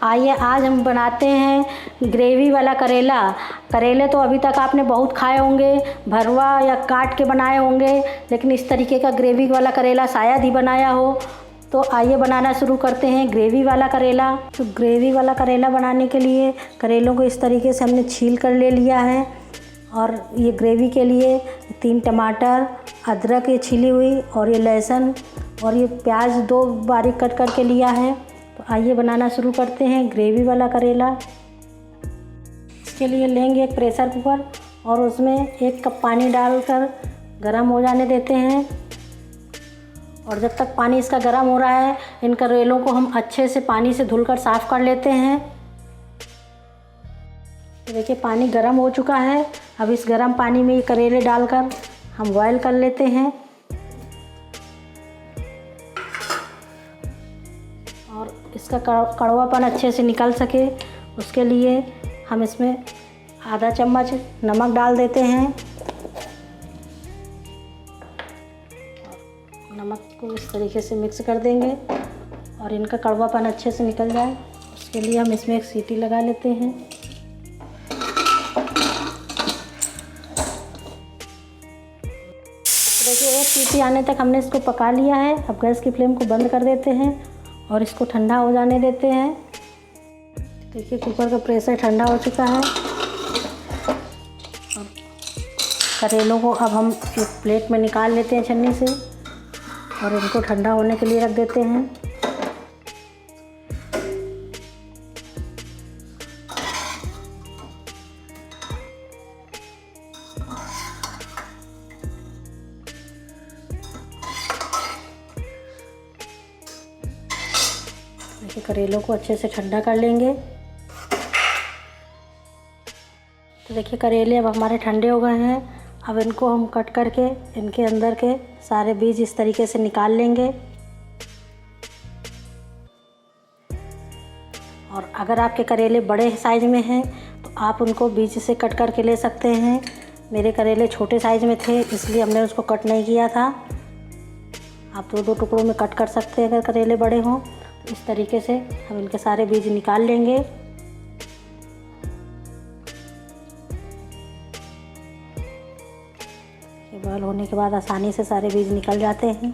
आइए आज हम बनाते हैं ग्रेवी वाला करेला। करेले तो अभी तक आपने बहुत खाए होंगे, भरवा या काट के बनाए होंगे, लेकिन इस तरीके का ग्रेवी वाला करेला शायद ही बनाया हो। तो आइए बनाना शुरू करते हैं ग्रेवी वाला करेला। तो ग्रेवी वाला करेला बनाने के लिए करेलों को इस तरीके से हमने छील कर ले लिया है। और ये ग्रेवी के लिए 3 टमाटर, अदरक ये छिली हुई, और ये लहसुन और ये प्याज 2 बारीक कट करके लिया है। तो आइए बनाना शुरू करते हैं ग्रेवी वाला करेला। इसके लिए लेंगे एक प्रेशर कुकर और उसमें 1 कप पानी डालकर गरम हो जाने देते हैं। और जब तक पानी इसका गरम हो रहा है, इन करेलों को हम अच्छे से पानी से धुलकर साफ़ कर लेते हैं। तो देखिए पानी गरम हो चुका है। अब इस गरम पानी में ये करेले डालकर हम बॉयल कर लेते हैं। और इसका कड़वापन अच्छे से निकल सके उसके लिए हम इसमें आधा चम्मच नमक डाल देते हैं। नमक को इस तरीके से मिक्स कर देंगे और इनका कड़वापन अच्छे से निकल जाए उसके लिए हम इसमें एक सीटी लगा लेते हैं। देखिए 1 सीटी आने तक हमने इसको पका लिया है। अब गैस की फ्लेम को बंद कर देते हैं और इसको ठंडा हो जाने देते हैं। देखिए कुकर का प्रेशर ठंडा हो चुका है। अब करेलों को अब हम एक प्लेट में निकाल लेते हैं छन्नी से और इनको ठंडा होने के लिए रख देते हैं। देखिए करेलों को अच्छे से ठंडा कर लेंगे। तो देखिए करेले अब हमारे ठंडे हो गए हैं। अब इनको हम कट करके इनके अंदर के सारे बीज इस तरीके से निकाल लेंगे। और अगर आपके करेले बड़े साइज़ में हैं तो आप उनको बीज से कट करके ले सकते हैं। मेरे करेले छोटे साइज़ में थे इसलिए हमने उसको कट नहीं किया था। आप 2-2 टुकड़ों में कट कर सकते हैं अगर करेले बड़े हों। इस तरीके से हम इनके सारे बीज निकाल लेंगे। बॉयल होने के बाद आसानी से सारे बीज निकल जाते हैं।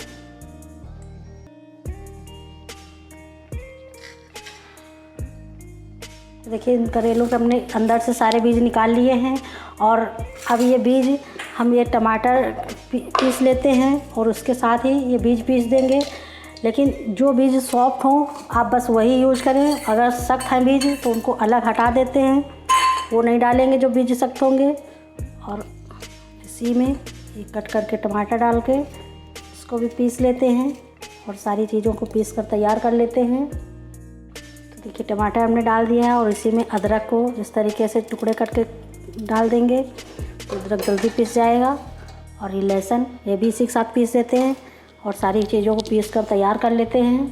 देखिए इन करेलों के हमने अंदर से सारे बीज निकाल लिए हैं। और अब ये बीज हम ये टमाटर पीस लेते हैं और उसके साथ ही ये बीज पीस देंगे। लेकिन जो बीज सॉफ्ट हों आप बस वही यूज़ करें। अगर सख्त हैं बीज तो उनको अलग हटा देते हैं, वो नहीं डालेंगे जो बीज सख्त होंगे। और इसी में ये कट करके टमाटर डाल के इसको भी पीस लेते हैं और सारी चीज़ों को पीस कर तैयार कर लेते हैं। तो देखिए टमाटर हमने डाल दिया है और इसी में अदरक को इस तरीके से टुकड़े कट के डाल देंगे तो अदरक जल्दी पीस जाएगा। और ये लहसुन ये भी इसी के साथ पीस देते हैं और सारी चीज़ों को पीस कर तैयार कर लेते हैं।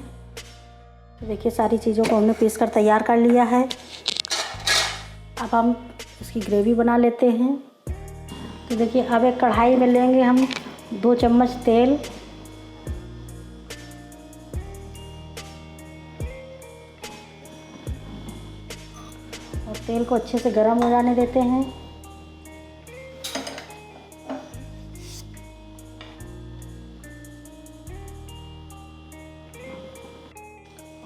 तो देखिए सारी चीज़ों को हमने पीस कर तैयार कर लिया है। अब हम इसकी ग्रेवी बना लेते हैं। तो देखिए अब एक कढ़ाई में लेंगे हम 2 चम्मच तेल। और तेल को अच्छे से गर्म हो जाने देते हैं।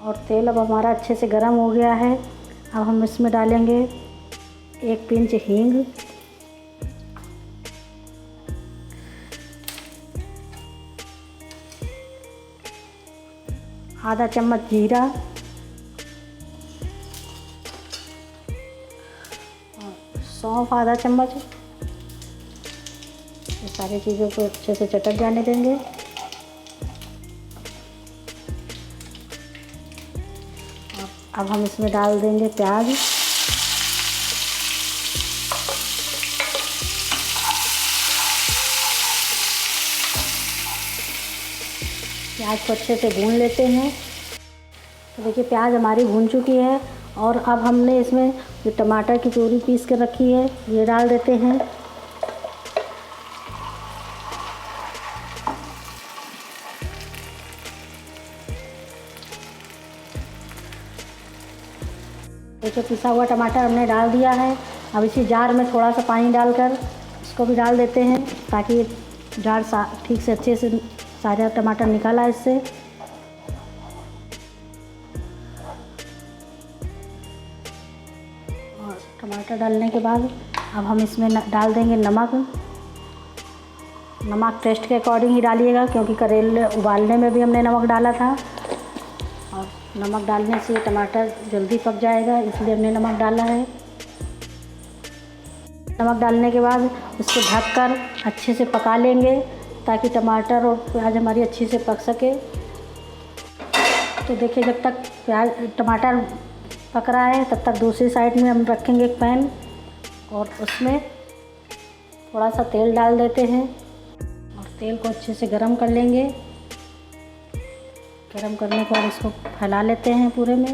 और तेल अब हमारा अच्छे से गर्म हो गया है। अब हम इसमें डालेंगे 1 पिंच हींग, आधा चम्मच जीरा, और सौंफ आधा चम्मच। ये सारी चीज़ों को अच्छे से चटक जाने देंगे। अब हम इसमें डाल देंगे प्याज। प्याज को अच्छे से भून लेते हैं। तो देखिए प्याज हमारी भून चुकी है। और अब हमने इसमें जो टमाटर की प्यूरी पीस के रखी है ये डाल देते हैं। देखिए पिसा हुआ टमाटर हमने डाल दिया है। अब इसी जार में थोड़ा सा पानी डालकर इसको भी डाल देते हैं ताकि ये जार ठीक से अच्छे से सारा टमाटर निकला इससे। और टमाटर डालने के बाद अब हम इसमें डाल देंगे नमक। नमक टेस्ट के अकॉर्डिंग ही डालिएगा क्योंकि करेले उबालने में भी हमने नमक डाला था और नमक डालने से टमाटर जल्दी पक जाएगा, इसलिए हमने नमक डाला है। नमक डालने के बाद इसको ढककर अच्छे से पका लेंगे ताकि टमाटर और प्याज हमारी अच्छे से पक सके। तो देखिए जब तक टमाटर पक रहा है तब तक दूसरी साइड में हम रखेंगे एक पैन और उसमें थोड़ा सा तेल डाल देते हैं और तेल को अच्छे से गरम कर लेंगे। गरम करने के बाद इसको फैला लेते हैं पूरे में।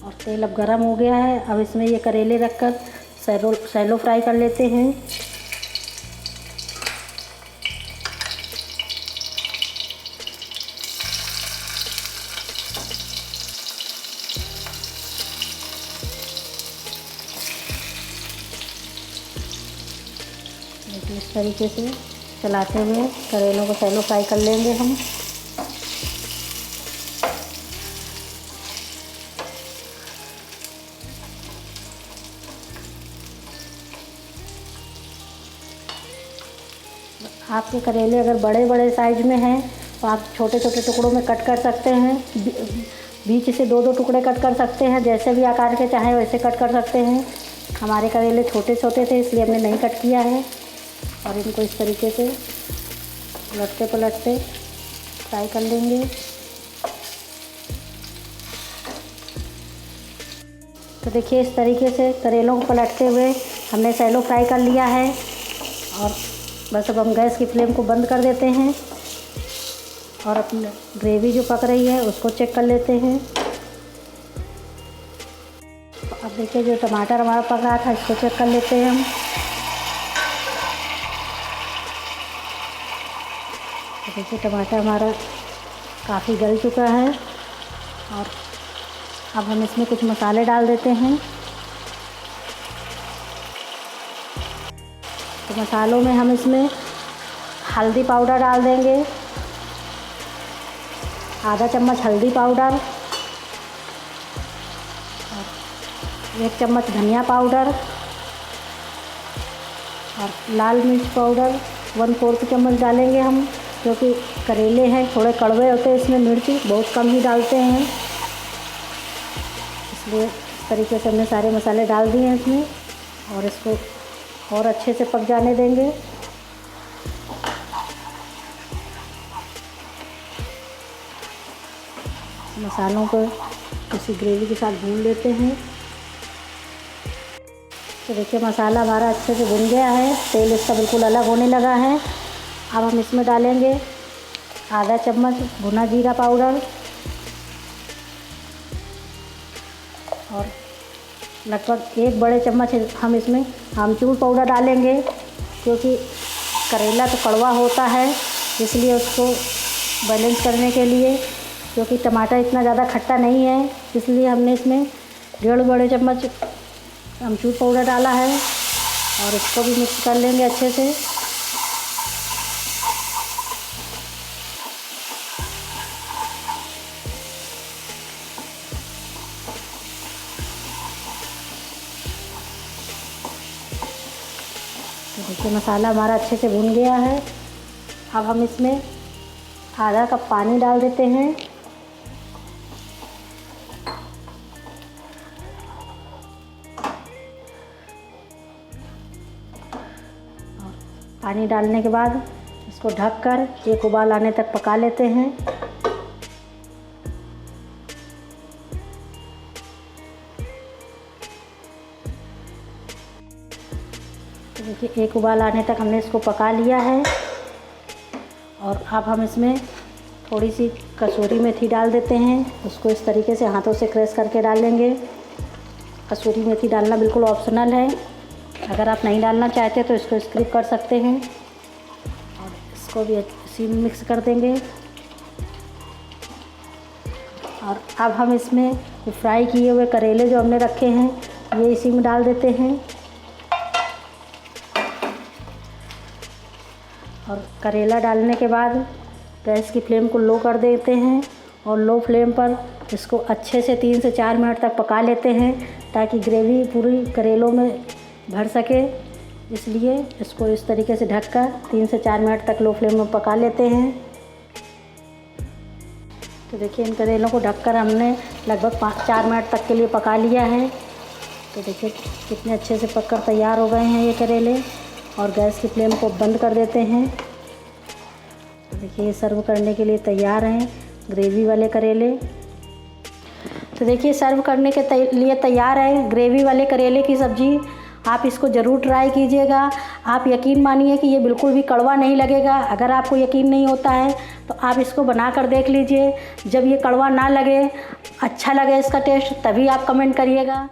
और तेल अब गरम हो गया है। अब इसमें ये करेले रखकर सैलो फ्राई कर लेते हैं। देखिए इस तरीके से चलाते हुए करेलों को सैलो फ्राई कर लेंगे हम। आपके करेले अगर बड़े बड़े साइज़ में हैं तो आप छोटे छोटे टुकड़ों में कट कर सकते हैं। बीच से दो दो टुकड़े कट कर सकते हैं, जैसे भी आकार के चाहें वैसे कट कर सकते हैं। हमारे करेले छोटे छोटे थे इसलिए हमने नहीं कट किया है। और इनको इस तरीके से उलटते पलटते फ्राई कर लेंगे। तो देखिए इस तरीके से करेलों को पलटते हुए हमने सैलो फ्राई कर लिया है। और बस अब हम गैस की फ्लेम को बंद कर देते हैं और अपनी ग्रेवी जो पक रही है उसको चेक कर लेते हैं। अब देखिए जो टमाटर हमारा पक रहा था इसको चेक कर लेते हैं हम। तो देखिए टमाटर हमारा काफ़ी गल चुका है और अब हम इसमें कुछ मसाले डाल देते हैं। तो मसालों में हम इसमें हल्दी पाउडर डाल देंगे, आधा चम्मच हल्दी पाउडर, और 1 चम्मच धनिया पाउडर और लाल मिर्च पाउडर 1/4 चम्मच डालेंगे हम, क्योंकि करेले हैं थोड़े कड़वे होते हैं, इसमें मिर्ची बहुत कम ही डालते हैं, इसलिए इस तरीके से हमने सारे मसाले डाल दिए हैं इसमें। और इसको और अच्छे से पक जाने देंगे। मसालों को किसी ग्रेवी के साथ भून लेते हैं। तो देखिए मसाला हमारा अच्छे से भुन गया है, तेल इसका बिल्कुल अलग होने लगा है। अब हम इसमें डालेंगे आधा चम्मच भुना जीरा पाउडर और लगभग 1 बड़े चम्मच हम इसमें आमचूर पाउडर डालेंगे, क्योंकि करेला तो कड़वा होता है, इसलिए उसको बैलेंस करने के लिए, क्योंकि टमाटर इतना ज़्यादा खट्टा नहीं है, इसलिए हमने इसमें 1.5 बड़े चम्मच आमचूर पाउडर डाला है। और इसको भी मिक्स कर लेंगे अच्छे से। तो देखिए मसाला हमारा अच्छे से भुन गया है। अब हम इसमें आधा कप पानी डाल देते हैं। और पानी डालने के बाद इसको ढककर 1 उबाल आने तक पका लेते हैं। तो देखिए 1 उबाल आने तक हमने इसको पका लिया है। और अब हम इसमें थोड़ी सी कसूरी मेथी डाल देते हैं। उसको इस तरीके से हाथों से क्रश करके डालेंगे। कसूरी मेथी डालना बिल्कुल ऑप्शनल है, अगर आप नहीं डालना चाहते तो इसको स्किप कर सकते हैं। और इसको भी इसी मिक्स कर देंगे। और अब हम इसमें ये फ्राई किए हुए करेले जो हमने रखे हैं ये इसी में डाल देते हैं और करेला डालने के बाद गैस की फ्लेम को लो कर देते हैं और लो फ्लेम पर इसको अच्छे से 3 से 4 मिनट तक पका लेते हैं ताकि ग्रेवी पूरी करेलों में भर सके। इसलिए इसको इस तरीके से ढककर 3 से 4 मिनट तक लो फ्लेम में पका लेते हैं। तो देखिए इन करेलों को ढककर हमने लगभग 4 मिनट तक के लिए पका लिया है। तो देखिए कितने अच्छे से पककर तैयार हो गए हैं ये करेले और गैस की फ्लेम को बंद कर देते हैं। तो देखिए ये सर्व करने के लिए तैयार हैं ग्रेवी वाले करेले। तो देखिए सर्व करने के लिए तैयार है ग्रेवी वाले करेले की सब्ज़ी। आप इसको ज़रूर ट्राई कीजिएगा। आप यकीन मानिए कि ये बिल्कुल भी कड़वा नहीं लगेगा। अगर आपको यकीन नहीं होता है तो आप इसको बना कर देख लीजिए। जब ये कड़वा ना लगे, अच्छा लगे इसका टेस्ट, तभी आप कमेंट करिएगा।